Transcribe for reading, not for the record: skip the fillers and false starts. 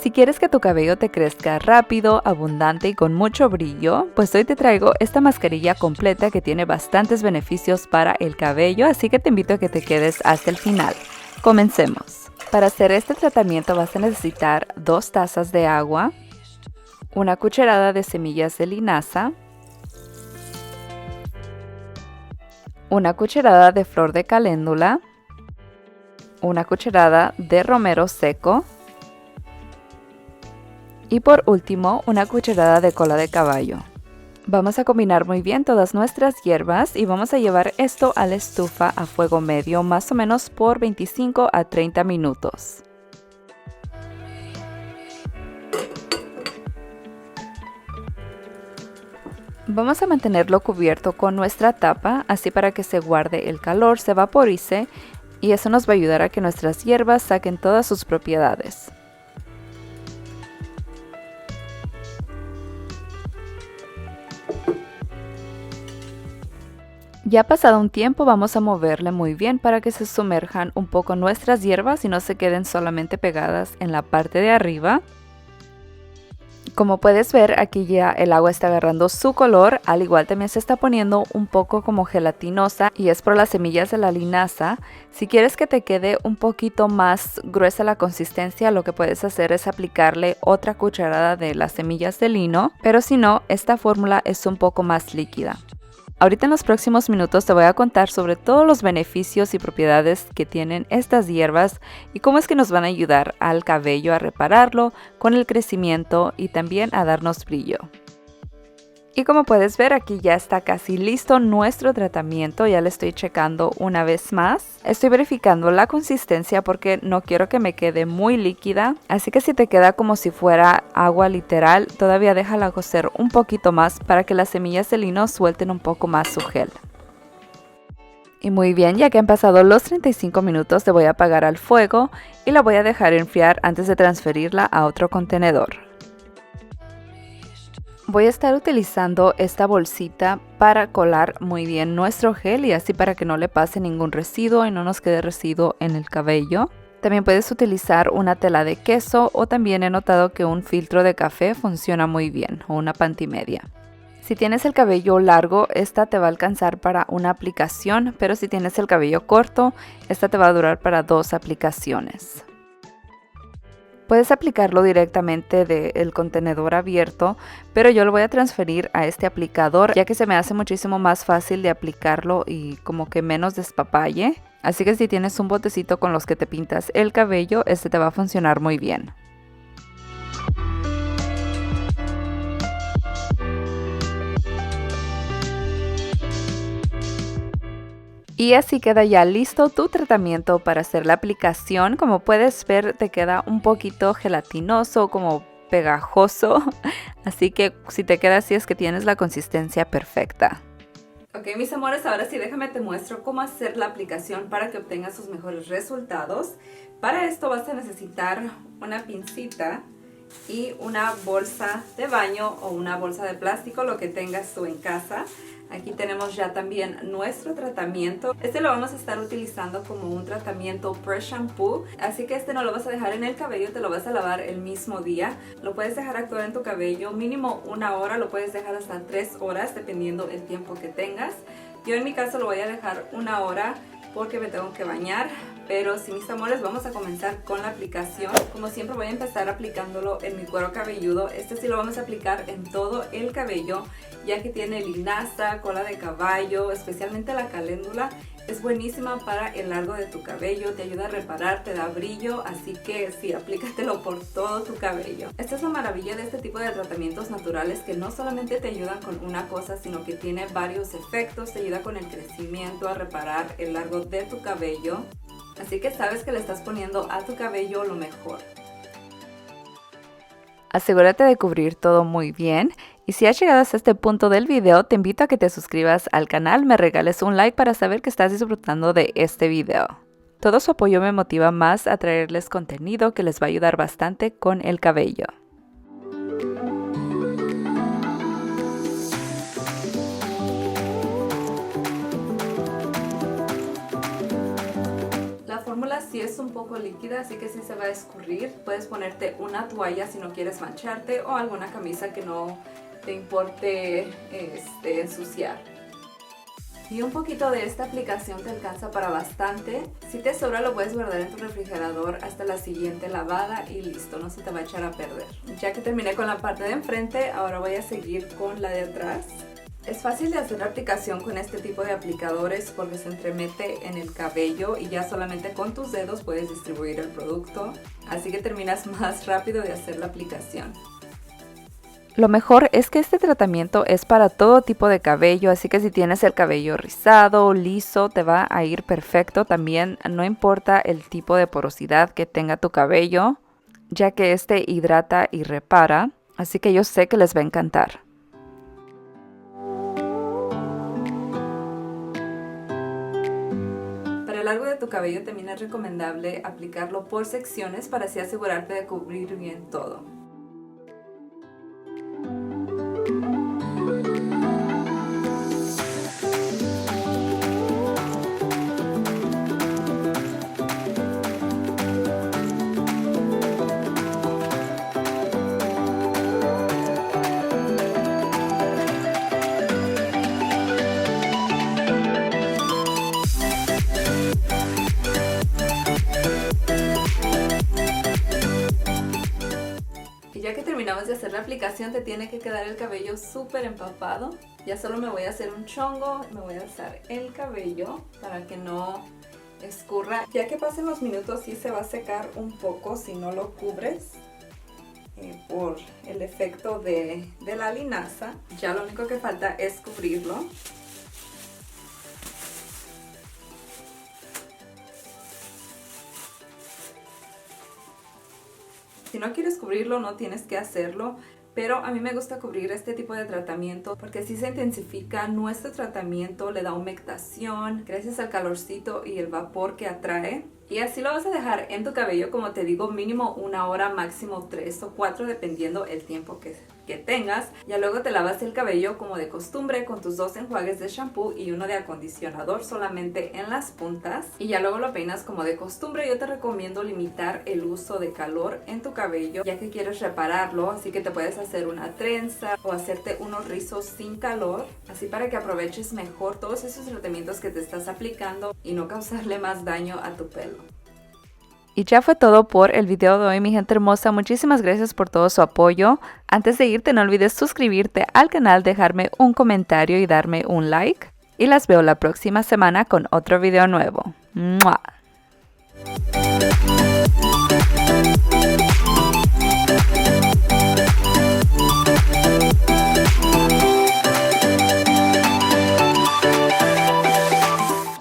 Si quieres que tu cabello te crezca rápido, abundante y con mucho brillo, pues hoy te traigo esta mascarilla completa que tiene bastantes beneficios para el cabello, así que te invito a que te quedes hasta el final. Comencemos. Para hacer este tratamiento vas a necesitar 2 tazas de agua, una cucharada de semillas de linaza, una cucharada de flor de caléndula, una cucharada de romero seco y por último una cucharada de cola de caballo. Vamos a combinar muy bien todas nuestras hierbas y vamos a llevar esto a la estufa a fuego medio más o menos por 25 a 30 minutos. Vamos a mantenerlo cubierto con nuestra tapa, así para que se guarde el calor, se vaporice y eso nos va a ayudar a que nuestras hierbas saquen todas sus propiedades. Ya pasado un tiempo vamos a moverle muy bien para que se sumerjan un poco nuestras hierbas y no se queden solamente pegadas en la parte de arriba. Como puedes ver, aquí ya el agua está agarrando su color, al igual también se está poniendo un poco como gelatinosa y es por las semillas de la linaza. Si quieres que te quede un poquito más gruesa la consistencia, lo que puedes hacer es aplicarle otra cucharada de las semillas de lino, pero si no, esta fórmula es un poco más líquida. Ahorita en los próximos minutos te voy a contar sobre todos los beneficios y propiedades que tienen estas hierbas y cómo es que nos van a ayudar al cabello a repararlo con el crecimiento y también a darnos brillo. Y como puedes ver, aquí ya está casi listo nuestro tratamiento, ya le estoy checando una vez más. Estoy verificando la consistencia porque no quiero que me quede muy líquida, así que si te queda como si fuera agua literal, todavía déjala cocer un poquito más para que las semillas de lino suelten un poco más su gel. Y muy bien, ya que han pasado los 35 minutos, te voy a apagar al fuego y la voy a dejar enfriar antes de transferirla a otro contenedor. Voy a estar utilizando esta bolsita para colar muy bien nuestro gel y así para que no le pase ningún residuo y no nos quede residuo en el cabello. También puedes utilizar una tela de queso o también he notado que un filtro de café funciona muy bien o una pantimedia. Si tienes el cabello largo, esta te va a alcanzar para una aplicación, pero si tienes el cabello corto, esta te va a durar para 2 aplicaciones. Puedes aplicarlo directamente del contenedor abierto, pero yo lo voy a transferir a este aplicador ya que se me hace muchísimo más fácil de aplicarlo y como que menos despapalle. Así que si tienes un botecito con los que te pintas el cabello, este te va a funcionar muy bien. Y así queda ya listo tu tratamiento para hacer la aplicación. Como puedes ver, te queda un poquito gelatinoso, como pegajoso. Así que si te queda así es que tienes la consistencia perfecta. Ok, mis amores, ahora sí déjame te muestro cómo hacer la aplicación para que obtengas sus mejores resultados. Para esto vas a necesitar una pincita y una bolsa de baño o una bolsa de plástico, lo que tengas tú en casa. Aquí tenemos ya también nuestro tratamiento. Este lo vamos a estar utilizando como un tratamiento pre-shampoo, así que este no lo vas a dejar en el cabello, te lo vas a lavar el mismo día. Lo puedes dejar actuar en tu cabello mínimo 1 hora, lo puedes dejar hasta 3 horas dependiendo el tiempo que tengas. Yo en mi caso lo voy a dejar 1 hora porque me tengo que bañar. Pero sí, mis amores, vamos a comenzar con la aplicación. Como siempre voy a empezar aplicándolo en mi cuero cabelludo. Este sí lo vamos a aplicar en todo el cabello, ya que tiene linaza, cola de caballo, especialmente la caléndula. Es buenísima para el largo de tu cabello, te ayuda a reparar, te da brillo, así que sí, aplícatelo por todo tu cabello. Esta es la maravilla de este tipo de tratamientos naturales, que no solamente te ayudan con una cosa, sino que tiene varios efectos. Te ayuda con el crecimiento, a reparar el largo de tu cabello. Así que sabes que le estás poniendo a tu cabello lo mejor. Asegúrate de cubrir todo muy bien. Y si has llegado hasta este punto del video, te invito a que te suscribas al canal, me regales un like para saber que estás disfrutando de este video. Todo su apoyo me motiva más a traerles contenido que les va a ayudar bastante con el cabello. La fórmula sí es un poco líquida, así que sí se va a escurrir. Puedes ponerte una toalla si no quieres mancharte o alguna camisa que no te importe ensuciar. Y un poquito de esta aplicación te alcanza para bastante. Si te sobra lo puedes guardar en tu refrigerador hasta la siguiente lavada y listo, no se te va a echar a perder. Ya que terminé con la parte de enfrente, ahora voy a seguir con la de atrás. Es fácil de hacer la aplicación con este tipo de aplicadores porque se entremete en el cabello y ya solamente con tus dedos puedes distribuir el producto, así que terminas más rápido de hacer la aplicación. Lo mejor es que este tratamiento es para todo tipo de cabello, así que si tienes el cabello rizado, liso, te va a ir perfecto. También no importa el tipo de porosidad que tenga tu cabello, ya que este hidrata y repara, así que yo sé que les va a encantar. Para el largo de tu cabello también es recomendable aplicarlo por secciones para así asegurarte de cubrir bien todo. Ya que terminamos de hacer la aplicación, te tiene que quedar el cabello súper empapado. Ya solo me voy a hacer un chongo, me voy a alzar el cabello para que no escurra. Ya que pasen los minutos sí se va a secar un poco si no lo cubres por el efecto de la linaza. Ya lo único que falta es cubrirlo. Si no quieres cubrirlo, no tienes que hacerlo, pero a mí me gusta cubrir este tipo de tratamiento porque así se intensifica nuestro tratamiento, le da humectación gracias al calorcito y el vapor que atrae. Y así lo vas a dejar en tu cabello, como te digo, mínimo 1 hora, máximo 3 o 4, dependiendo el tiempo que tengas. Ya luego te lavas el cabello como de costumbre con tus 2 enjuagues de shampoo y uno de acondicionador solamente en las puntas. Y ya luego lo peinas como de costumbre. Yo te recomiendo limitar el uso de calor en tu cabello, ya que quieres repararlo, así que te puedes hacer una trenza o hacerte unos rizos sin calor, así para que aproveches mejor todos esos tratamientos que te estás aplicando y no causarle más daño a tu pelo. Y ya fue todo por el video de hoy, mi gente hermosa. Muchísimas gracias por todo su apoyo. Antes de irte, no olvides suscribirte al canal, dejarme un comentario y darme un like. Y las veo la próxima semana con otro video nuevo. ¡Mua!